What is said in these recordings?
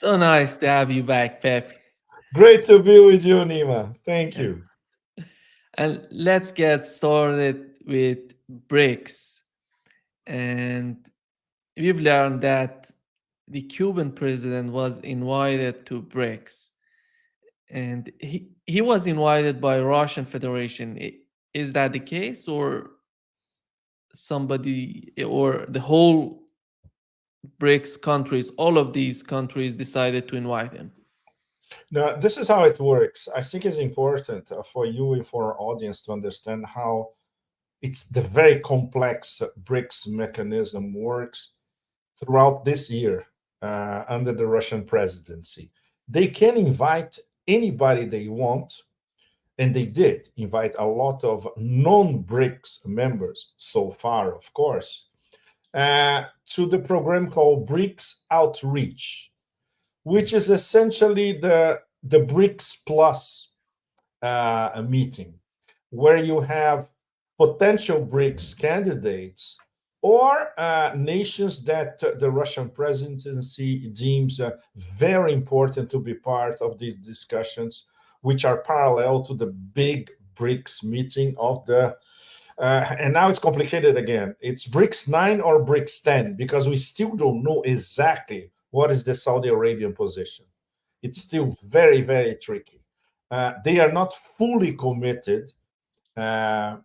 So nice to have you back, Pep. Great to be with you, Nima. Thank Yeah. you. And let's get started with BRICS. And we've learned that the Cuban president was invited to BRICS, and he was invited by Russian Federation. Is that the case, or somebody, or the whole BRICS countries, all of these countries decided to invite him? Now, this is how it works. I think it's important for you and for our audience to understand how it's the very complex BRICS mechanism works throughout this year under the Russian presidency. They can invite anybody they want, and they did invite a lot of non-BRICS members so far, of course, to the program called BRICS Outreach, which is essentially the BRICS Plus meeting, where you have potential BRICS candidates or nations that the Russian presidency deems very important to be part of these discussions, which are parallel to the big BRICS meeting of the and now it's complicated again. It's BRICS 9 or BRICS 10 because we still don't know exactly what is the Saudi Arabian position. It's still very, very tricky. They are not fully committed uh,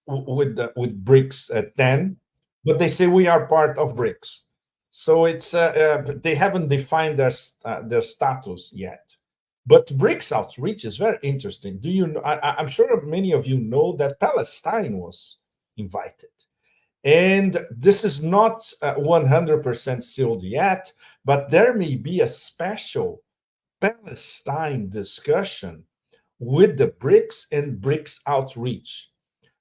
with BRICS 10, but they say we are part of BRICS. So it's they haven't defined their status yet. But BRICS outreach is very interesting. Do you know? I'm sure many of you know that Palestine was invited, and this is not 100% sealed yet. But there may be a special Palestine discussion with the BRICS and BRICS outreach.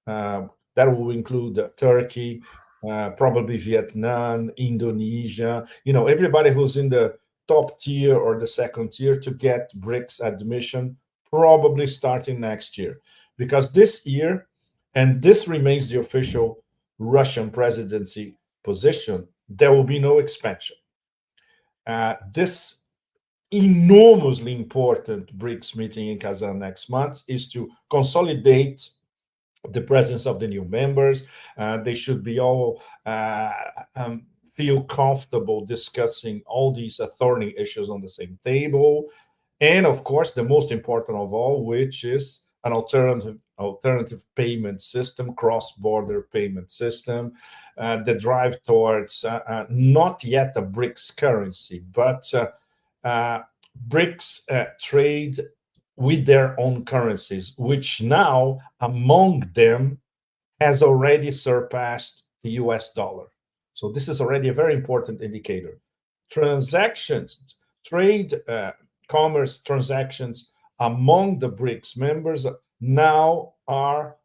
Uh, that will include Turkey, probably Vietnam, Indonesia, everybody who's in the top tier or the second tier to get BRICS admission, probably starting next year. Because this year, and this remains the official Russian presidency position, there will be no expansion. This enormously important BRICS meeting in Kazan next month is to consolidate the presence of the new members. They should be all feel comfortable discussing all these thorny issues on the same table. And of course, the most important of all, which is an alternative payment system, cross-border payment system, that drive towards not yet a BRICS currency, but uh, BRICS trade with their own currencies, which now among them has already surpassed the US dollar. So this is already a very important indicator. Transactions, trade, commerce transactions among the BRICS members now are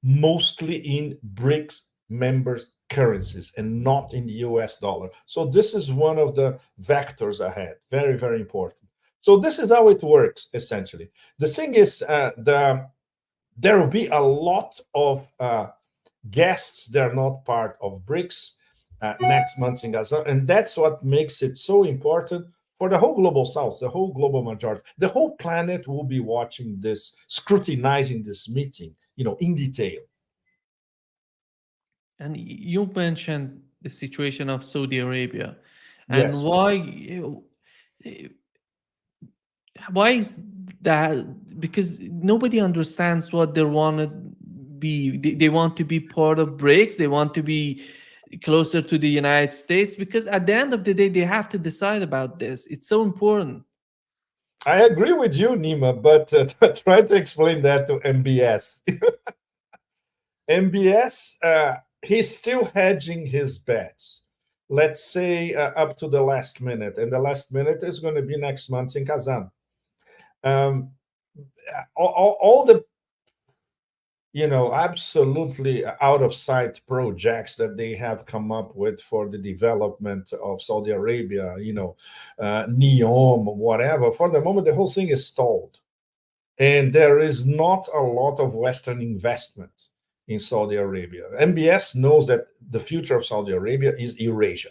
mostly in BRICS members' currencies and not in the US dollar. So this is one of the vectors ahead. Very, very important. So this is how it works essentially. The thing is, there will be a lot of guests that are not part of BRICS next month in Gaza, and that's what makes it so important for the whole global south, the whole global majority. The whole planet will be watching this, scrutinizing this meeting, in detail. And you mentioned the situation of Saudi Arabia, and Yes. why is that? Because nobody understands what they want to be. They want to be part of BRICS. They want to be closer to the United States, because at the end of the day, they have to decide about this. It's so important. I agree with you, Nima, but try to explain that to MBS. MBS, he's still hedging his bets. Let's say up to the last minute, and the last minute is going to be next month in Kazan. Um, all the absolutely out of sight projects that they have come up with for the development of Saudi Arabia, Neom, whatever. For the moment, the whole thing is stalled, and there is not a lot of Western investment in Saudi Arabia. MBS knows that the future of Saudi Arabia is Eurasia.